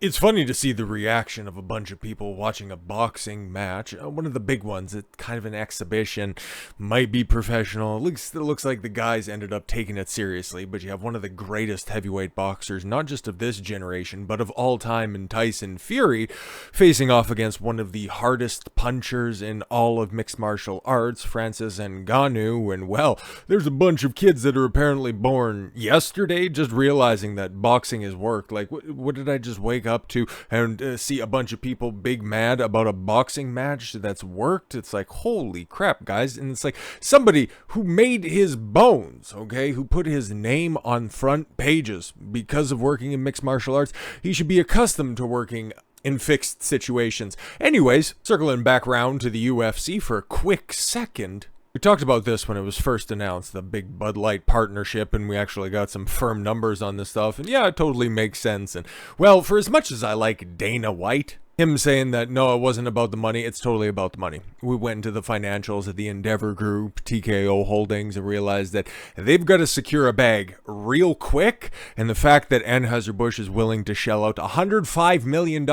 It's funny to see the reaction of a bunch of people watching a boxing match. One of the big ones, it's kind of an exhibition, might be professional. It looks like the guys ended up taking it seriously, but you have one of the greatest heavyweight boxers, not just of this generation, but of all time in Tyson Fury, facing off against one of the hardest punchers in all of mixed martial arts, Francis Ngannou. And well, there's a bunch of kids that are apparently born yesterday just realizing that boxing has worked. Like, what did I just wake up to and see a bunch of people big mad about a boxing match that's worked? It's like, holy crap, guys. And it's like somebody who made his bones, okay, who put his name on front pages because of working in mixed martial arts. He should be accustomed to working in fixed situations. Anyways, circling back round to the UFC for a quick second. We talked about this when it was first announced, the big Bud Light partnership, and we actually got some firm numbers on this stuff, and yeah, it totally makes sense. And well, for as much as I like Dana White, him saying that, no, it wasn't about the money, it's totally about the money. We went into the financials of the Endeavor Group, TKO Holdings, and realized that they've got to secure a bag real quick, and the fact that Anheuser Busch is willing to shell out $105 million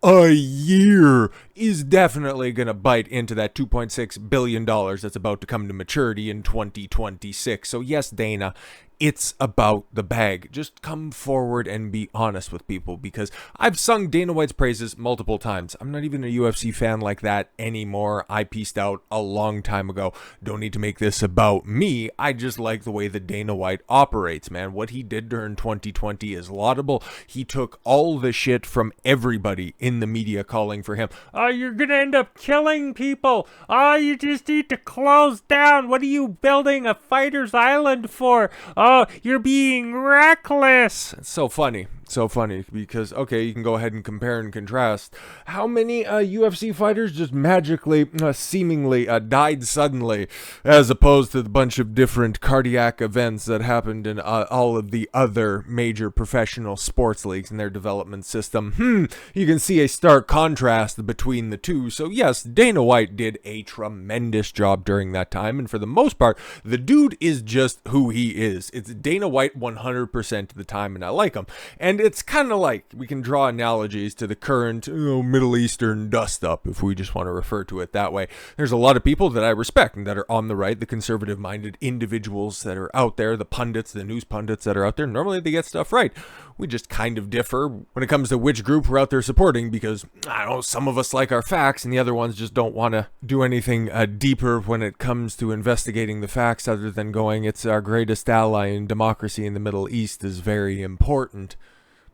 a year is definitely going to bite into that $2.6 billion that's about to come to maturity in 2026. So yes, Dana, it's about the bag. Just come forward and be honest with people, because I've sung Dana White's praises multiple times. I'm not even a UFC fan like that anymore. I pieced out a long time ago. Don't need to make this about me. I just like the way that Dana White operates, man. What he did during 2020 is laudable. He took all the shit from everybody in the media calling for him. Oh, you're gonna end up killing people. Oh, you just need to close down. What are you building a fighter's island for? Oh, you're being reckless. It's so funny. So funny because, okay, you can go ahead and compare and contrast. How many UFC fighters just magically, seemingly died suddenly, as opposed to the bunch of different cardiac events that happened in all of the other major professional sports leagues and their development system? You can see a stark contrast between the two. So yes, Dana White did a tremendous job during that time, and for the most part, the dude is just who he is. It's Dana White 100% of the time, and I like him. And it's kind of like, we can draw analogies to the current Middle Eastern dust-up, if we just want to refer to it that way. There's a lot of people that I respect and that are on the right, the conservative-minded individuals that are out there, the pundits, the news pundits that are out there. Normally they get stuff right. We just kind of differ when it comes to which group we're out there supporting, because, I don't know, some of us like our facts and the other ones just don't want to do anything deeper when it comes to investigating the facts, other than going, it's our greatest ally in democracy in the Middle East is very important.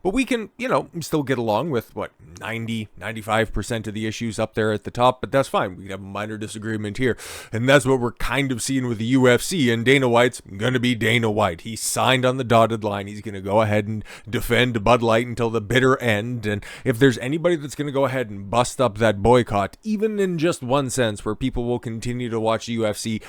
But we can, still get along with, 95% of the issues up there at the top, but that's fine. We can have a minor disagreement here. And that's what we're kind of seeing with the UFC, and Dana White's going to be Dana White. He signed on the dotted line. He's going to go ahead and defend Bud Light until the bitter end. And if there's anybody that's going to go ahead and bust up that boycott, even in just one sense, where people will continue to watch the UFC,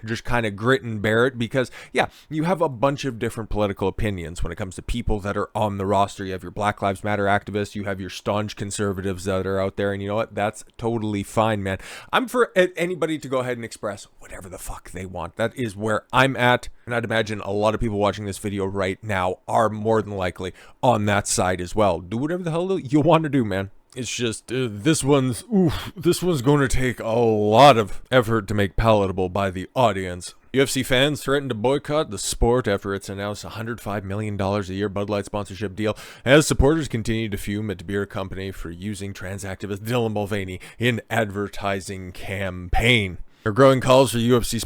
just kind of grit and bear it, because yeah, you have a bunch of different political opinions when it comes to people that are on the roster. You have your Black Lives Matter activists, you have your staunch conservatives that are out there, and you know what? That's totally fine, man. I'm for anybody to go ahead and express whatever the fuck they want. That is where I'm at, and I'd imagine a lot of people watching this video right now are more than likely on that side as well. Do whatever the hell you want to do, man. It's just, this one's going to take a lot of effort to make palatable by the audience. UFC fans threatened to boycott the sport after it's announced $105 million a year Bud Light sponsorship deal, as supporters continue to fume at the beer company for using trans activist Dylan Mulvaney in advertising campaign. There are growing calls for UFC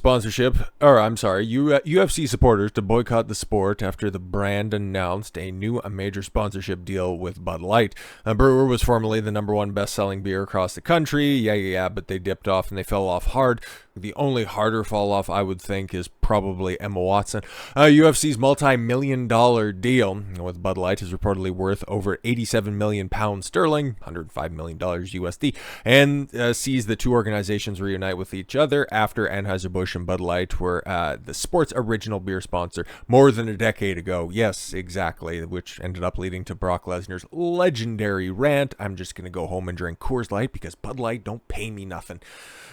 UFC supporters to boycott the sport after the brand announced a new major sponsorship deal with Bud Light. Brewer was formerly the #1 best-selling beer across the country. But they dipped off and they fell off hard. The only harder fall off, I would think, is probably Emma Watson. UFC's multi-million-dollar deal with Bud Light is reportedly worth over 87 million pounds sterling, $105 million USD, and sees the two organizations reunite with each other after Anheuser-Busch and Bud Light were the sport's original beer sponsor more than a decade ago. Yes, exactly, which ended up leading to Brock Lesnar's legendary rant, "I'm just going to go home and drink Coors Light because Bud Light don't pay me nothing."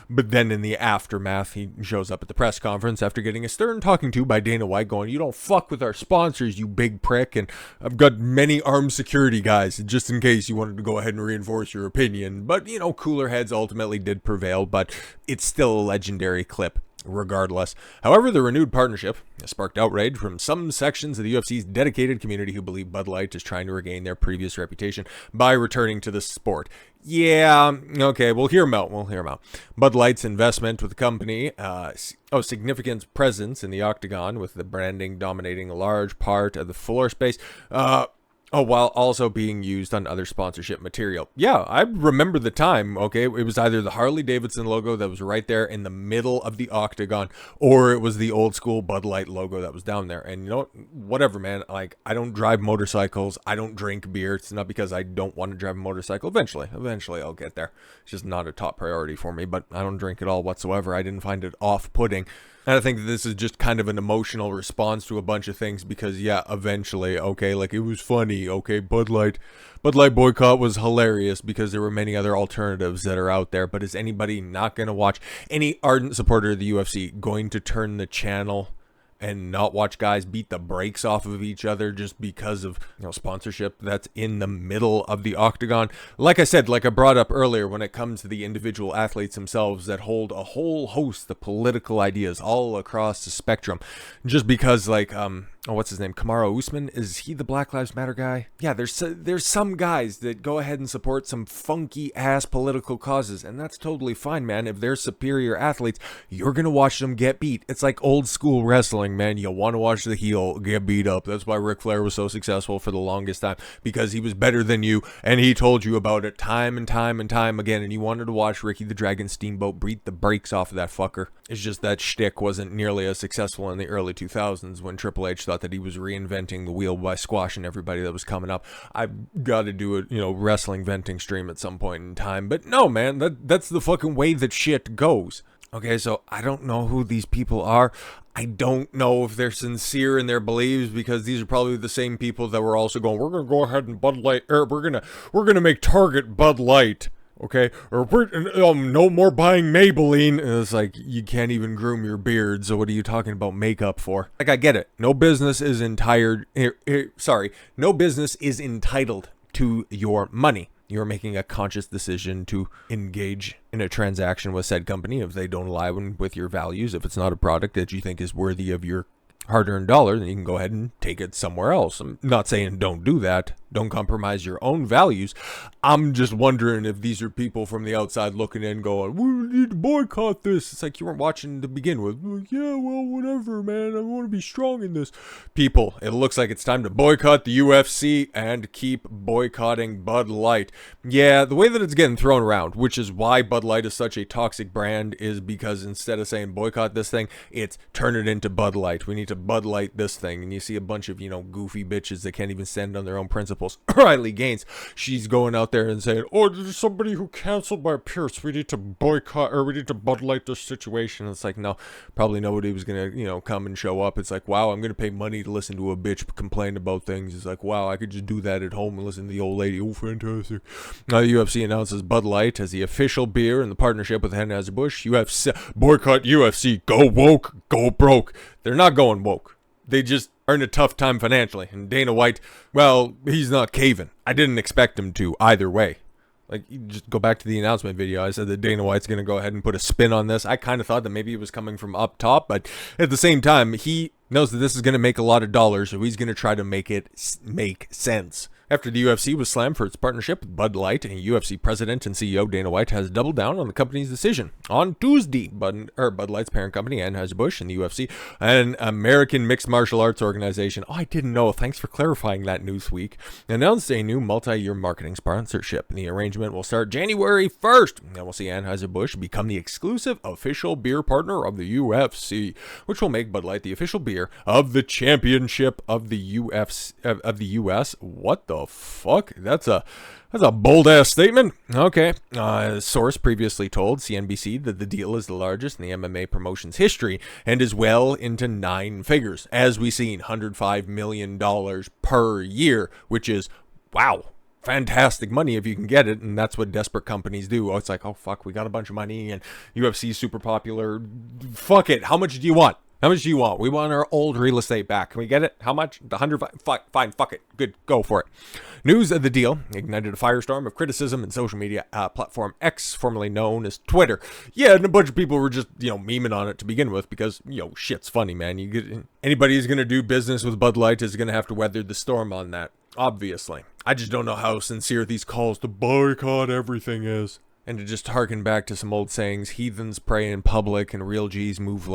But then in the aftermath, he shows up at the press conference after getting a stern talking to by Dana White going, you don't fuck with our sponsors, you big prick, and I've got many armed security guys just in case you wanted to go ahead and reinforce your opinion. But, you know, cooler heads ultimately did prevail, but it's still a legendary clip regardless. However, the renewed partnership has sparked outrage from some sections of the UFC's dedicated community who believe Bud Light is trying to regain their previous reputation by returning to the sport. Yeah, okay, we'll hear them out. Bud Light's investment with the company, significant presence in the octagon with the branding dominating a large part of the floor space, while also being used on other sponsorship material. Yeah, I remember the time, okay? It was either the Harley-Davidson logo that was right there in the middle of the octagon, or it was the old school Bud Light logo that was down there. And you know, whatever, man. Like, I don't drive motorcycles. I don't drink beer. It's not because I don't want to drive a motorcycle. Eventually I'll get there. It's just not a top priority for me, but I don't drink at all whatsoever. I didn't find it off-putting. And I think this is just kind of an emotional response to a bunch of things because, yeah, eventually, okay, like it was funny, okay, Bud Light boycott was hilarious because there were many other alternatives that are out there. But is anybody not going to watch, any ardent supporter of the UFC going to turn the channel and not watch guys beat the brakes off of each other just because of, you know, sponsorship that's in the middle of the octagon? Like I said, like I brought up earlier, when it comes to the individual athletes themselves that hold a whole host of political ideas all across the spectrum, just because, like, what's his name? Kamaru Usman, is he the Black Lives Matter guy? Yeah, there's some guys that go ahead and support some funky ass political causes, and that's totally fine, man. If they're superior athletes, you're gonna watch them get beat. It's like old school wrestling, man. You want to watch the heel get beat up. That's why Ric Flair was so successful for the longest time, because he was better than you, and he told you about it time and time and time again, and you wanted to watch Ricky the Dragon Steamboat beat the brakes off of that fucker. It's just that shtick wasn't nearly as successful in the early 2000s when Triple H thought that he was reinventing the wheel by squashing everybody that was coming up. I've got to do a, you know, wrestling venting stream at some point in time. But no, man, that's the fucking way that shit goes. Okay, so I don't know who these people are. I don't know if they're sincere in their beliefs, because these are probably the same people that were also going, we're going to go ahead and Bud Light, or we're going to make Target Bud Light. Okay, or we're no more buying Maybelline. And it's like, you can't even groom your beard, so what are you talking about makeup for? Like, I get it. No business is entitled to your money. You're making a conscious decision to engage in a transaction with said company if they don't align with your values. If it's not a product that you think is worthy of your hard-earned dollar, then you can go ahead and take it somewhere else. I'm not saying don't do that. Don't compromise your own values. I'm just wondering if these are people from the outside looking in going, we need to boycott this. It's like you weren't watching to begin with. Yeah, well, whatever, man. I want to be strong in this. People, it looks like it's time to boycott the UFC and keep boycotting Bud Light. Yeah, the way that it's getting thrown around, which is why Bud Light is such a toxic brand, is because instead of saying boycott this thing, it's turn it into Bud Light. We need to Bud Light this thing. And you see a bunch of, you know, goofy bitches that can't even stand on their own principles. Riley Gaines, she's going out there and saying, oh, there's somebody who canceled my Pierce. We need to boycott, or we need to Bud Light this situation. It's like, no, probably nobody was going to, you know, come and show up. It's like, wow, I'm going to pay money to listen to a bitch complain about things. It's like, wow, I could just do that at home and listen to the old lady. Oh, fantastic. Now the UFC announces Bud Light as the official beer in the partnership with Anheuser Busch. UFC, boycott UFC, go woke, go broke. They're not going woke. They just are in a tough time financially. And Dana White, well, he's not caving. I didn't expect him to either way. Like, you just go back to the announcement video. I said that Dana White's going to go ahead and put a spin on this. I kind of thought that maybe it was coming from up top, but at the same time, he knows that this is going to make a lot of dollars, so he's going to try to make it make sense. After the UFC was slammed for its partnership with Bud Light, and UFC president and CEO Dana White has doubled down on the company's decision. On Tuesday, Bud Light's parent company, Anheuser-Busch, and the UFC, an American mixed martial arts organization, oh, I didn't know, thanks for clarifying that, Newsweek, announced a new multi-year marketing sponsorship. The arrangement will start January 1st, and we'll see Anheuser-Busch become the exclusive official beer partner of the UFC, which will make Bud Light the official beer of the championship of the UFC, of the US. What the fuck? That's a bold ass statement. Okay. A source previously told CNBC that the deal is the largest in the MMA promotion's history and is well into 9 figures. As we've seen, $105 million per year, which is, wow, fantastic money if you can get it. And that's what desperate companies do. Oh, it's like, oh fuck, we got a bunch of money and UFC's super popular. Fuck it. How much do you want? How much do you want? We want our old real estate back. Can we get it? How much? The 100? Fine, fuck it. Good, go for it. News of the deal ignited a firestorm of criticism in social media platform X, formerly known as Twitter. Yeah, and a bunch of people were just, memeing on it to begin with because, shit's funny, man. Anybody who's going to do business with Bud Light is going to have to weather the storm on that, obviously. I just don't know how sincere these calls to boycott everything is. And to just harken back to some old sayings, heathens pray in public and real G's move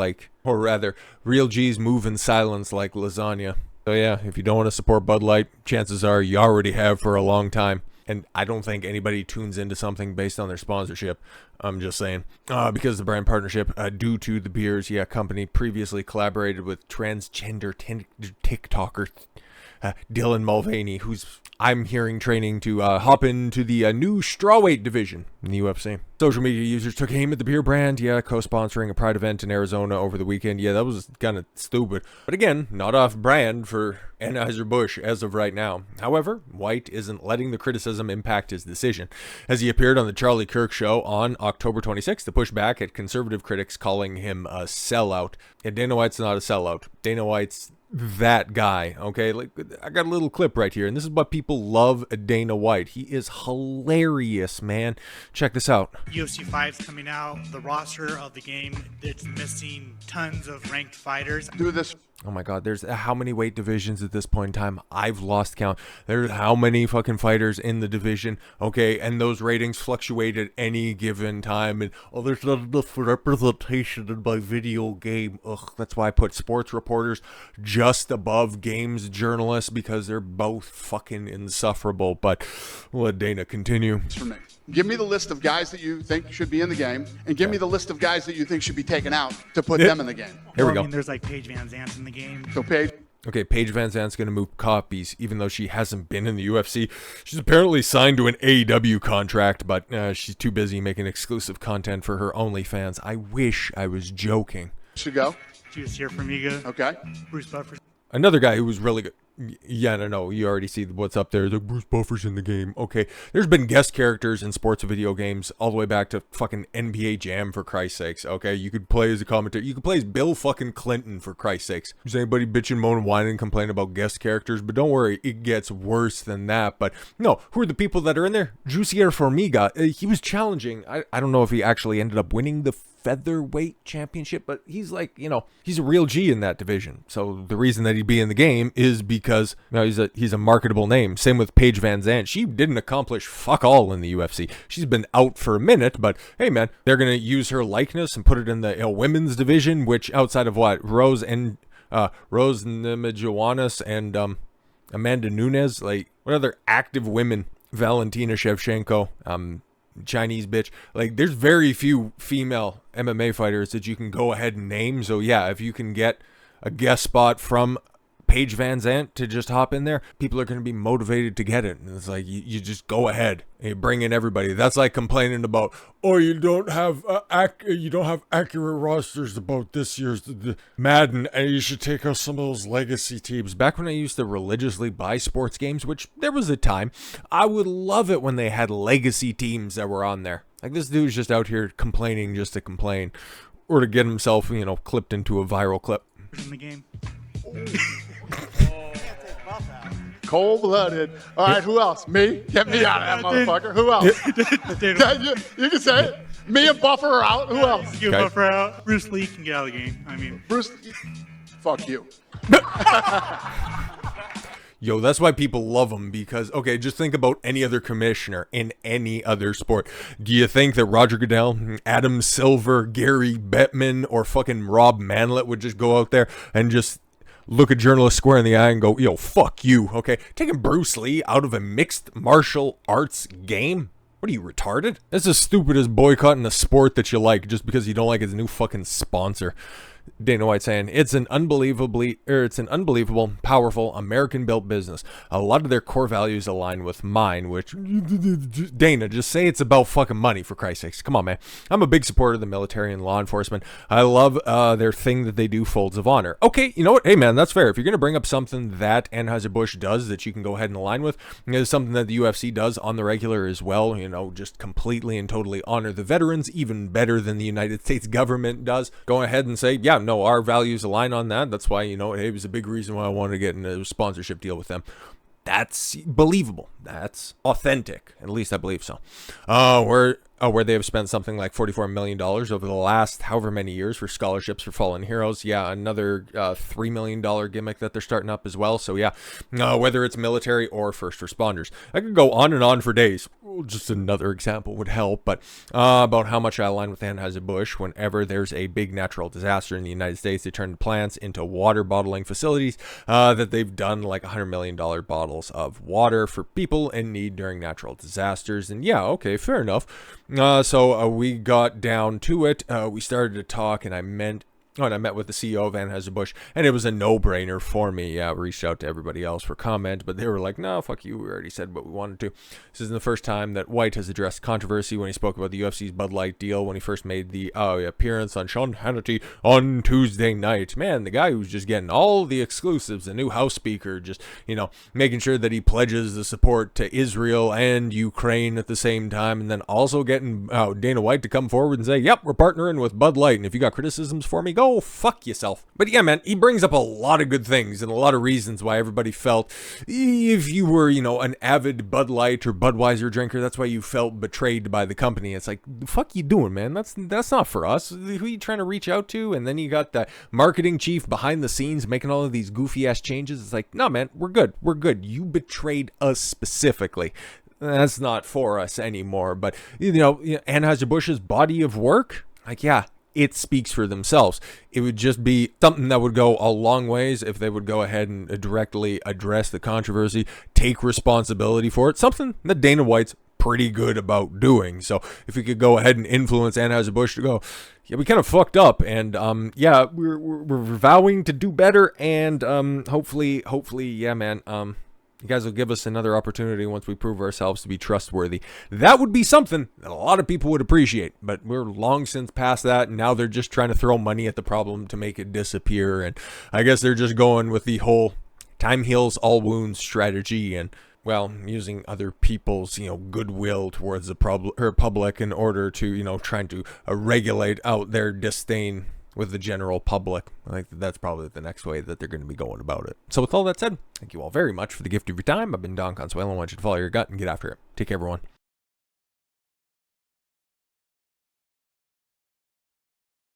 real G's move in silence like lasagna. So yeah, if you don't want to support Bud Light, chances are you already have for a long time. And I don't think anybody tunes into something based on their sponsorship. I'm just saying. Because the brand partnership, due to the beers, company previously collaborated with transgender TikToker Dylan Mulvaney, who's I'm hearing training to hop into the new strawweight division in the UFC. Social media users took aim at the beer brand, co-sponsoring a pride event in Arizona over the weekend. That was kind of stupid. But again, not off brand for Anheuser Busch as of right now. However, White isn't letting the criticism impact his decision, as he appeared on the Charlie Kirk show on October 26th to push back at conservative critics calling him a sellout. And Dana White's not a sellout. Dana White's that guy, okay? Like, I got a little clip right here, and this is what people love Dana White. He is hilarious, man. Check this out. UFC 5's coming out. The roster of the game, it's missing tons of ranked fighters. Do this. Oh my God, there's how many weight divisions at this point in time? I've lost count. There's how many fucking fighters in the division, okay? And those ratings fluctuate at any given time. And, there's not enough representation in my video game. Ugh, that's why I put sports reporters just above games journalists, because they're both fucking insufferable. But we'll let Dana continue. For me. Give me the list of guys that you think should be in the game, and give me the list of guys that you think should be taken out to put them in the game. Here we go. There's like Paige Van Zandt in the game. So Paige. Okay, Paige Van Zandt's going to move copies, even though she hasn't been in the UFC. She's apparently signed to an AEW contract, but she's too busy making exclusive content for her OnlyFans. I wish I was joking. Should go. Juice here from Miga. Okay. Bruce Buffer. Another guy who was really good. Yeah, no, you already see what's up there. The Bruce Buffer's in the game. Okay, there's been guest characters in sports video games all the way back to fucking NBA Jam, for Christ's sakes. Okay, you could play as a commentator. You could play as Bill fucking Clinton, for Christ's sakes. Is anybody bitching, moaning, whining, complaining about guest characters? But don't worry, it gets worse than that. But no, who are the people that are in there? Juicier Formiga. He was challenging. I don't know if he actually ended up winning the featherweight championship, but he's like, he's a real G in that division. So the reason that he'd be in the game is because he's a marketable name. Same with Paige Van Zandt. She didn't accomplish fuck all in the UFC. She's been out for a minute, but hey man, they're gonna use her likeness and put it in the women's division, which outside of what Rose Namajuanis and Amanda Nunes, like what other active women? Valentina Shevchenko, Chinese bitch. Like, there's very few female MMA fighters that you can go ahead and name. So yeah, if you can get a guest spot from Paige Van Zandt to just hop in there, people are going to be motivated to get it. And it's like, you just go ahead and you bring in everybody. That's like complaining about, you don't have accurate rosters about this year's the Madden, and you should take out some of those legacy teams. Back when I used to religiously buy sports games, which there was a time, I would love it when they had legacy teams that were on there. Like, this dude's just out here complaining just to complain, or to get himself, clipped into a viral clip. In the game. Cold-blooded. All right, who else? Me? Get me out of that motherfucker. Who else? you can say it. Me and Buffer are out. Who else? Get Buffer out. Bruce Lee can get out of the game. Bruce. Fuck you. Yo, that's why people love him, because, okay, just think about any other commissioner in any other sport. Do you think that Roger Goodell, Adam Silver, Gary Bettman, or fucking Rob Manlett would just go out there and just look a journalist square in the eye and go, yo, fuck you, okay? Taking Bruce Lee out of a mixed martial arts game? What are you, retarded? That's as stupid as boycotting a sport that you like just because you don't like his new fucking sponsor. Dana White saying, it's an unbelievable, powerful, American-built business. A lot of their core values align with mine, which, Dana, just say it's about fucking money, for Christ's sakes. Come on, man. I'm a big supporter of the military and law enforcement. I love their thing that they do, Folds of Honor. Okay, you know what? Hey, man, that's fair. If you're going to bring up something that Anheuser-Busch does that you can go ahead and align with, it's something that the UFC does on the regular as well, just completely and totally honor the veterans, even better than the United States government does. Go ahead and say, yeah, yeah, no, our values align on that. That's why, it was a big reason why I wanted to get in a sponsorship deal with them. That's believable. That's authentic. At least I believe so. Where they have spent something like $44 million over the last however many years for scholarships for fallen heroes. Yeah, another $3 million gimmick that they're starting up as well. So yeah, whether it's military or first responders. I could go on and on for days. Just another example would help, but about how much I align with Anheuser-Busch. Whenever there's a big natural disaster in the United States, they turn plants into water bottling facilities that they've done like $100 million bottles of water for people in need during natural disasters. And yeah, okay, fair enough. So we got down to it. We started to talk, and I met with the CEO of Anheuser-Busch, and it was a no-brainer for me. Yeah, I reached out to everybody else for comment, but they were like, no, fuck you, we already said what we wanted to. This isn't the first time that White has addressed controversy when he spoke about the UFC's Bud Light deal when he first made the appearance on Sean Hannity on Tuesday night. Man, the guy who's just getting all the exclusives, the new House Speaker, just, making sure that he pledges the support to Israel and Ukraine at the same time, and then also getting Dana White to come forward and say, yep, we're partnering with Bud Light, and if you got criticisms for me, go fuck yourself. But yeah, man, he brings up a lot of good things and a lot of reasons why everybody felt if you were, an avid Bud Light or Budweiser drinker, that's why you felt betrayed by the company. It's like, the fuck you doing, man? That's not for us. Who are you trying to reach out to? And then you got the marketing chief behind the scenes making all of these goofy ass changes. It's like, no, man, we're good. We're good. You betrayed us specifically. That's not for us anymore. But, Anheuser-Busch's body of work, like, yeah, it speaks for themselves. It would just be something that would go a long ways if they would go ahead and directly address the controversy, take responsibility for it, something that Dana White's pretty good about doing. So if we could go ahead and influence Anheuser-Busch to go, yeah, we kind of fucked up, and yeah, we're vowing to do better, and hopefully, yeah, man, you guys will give us another opportunity once we prove ourselves to be trustworthy. That would be something that a lot of people would appreciate, but we're long since past that, and now they're just trying to throw money at the problem to make it disappear, and I guess they're just going with the whole time heals all wounds strategy, and, well, using other people's, goodwill towards the public in order to, trying to regulate out their disdain with the general public. I think that's probably the next way that they're going to be going about it. So with all that said, thank you all very much for the gift of your time. I've been Don Consuelo. I want you to follow your gut and get after it. Take care, everyone.